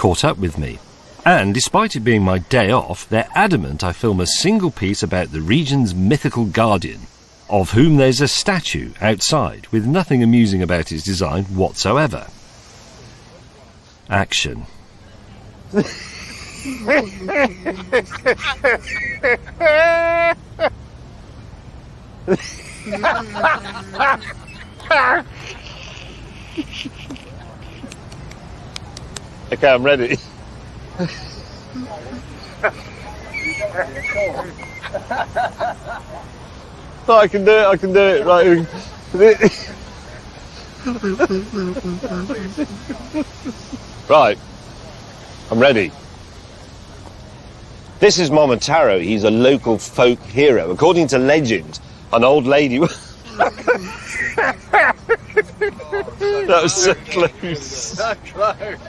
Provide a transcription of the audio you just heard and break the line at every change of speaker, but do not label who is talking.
caught up with me. And despite it being my day off, they're adamant I film a single piece about the region's mythical guardian, of whom there's a statue outside, with nothing amusing about its design whatsoever. Action.
Okay, I'm ready. Oh, I can do it, right. Right, I'm ready. This is Momotaro. He's a local folk hero. According to legend, an old lady... That was so close. So close.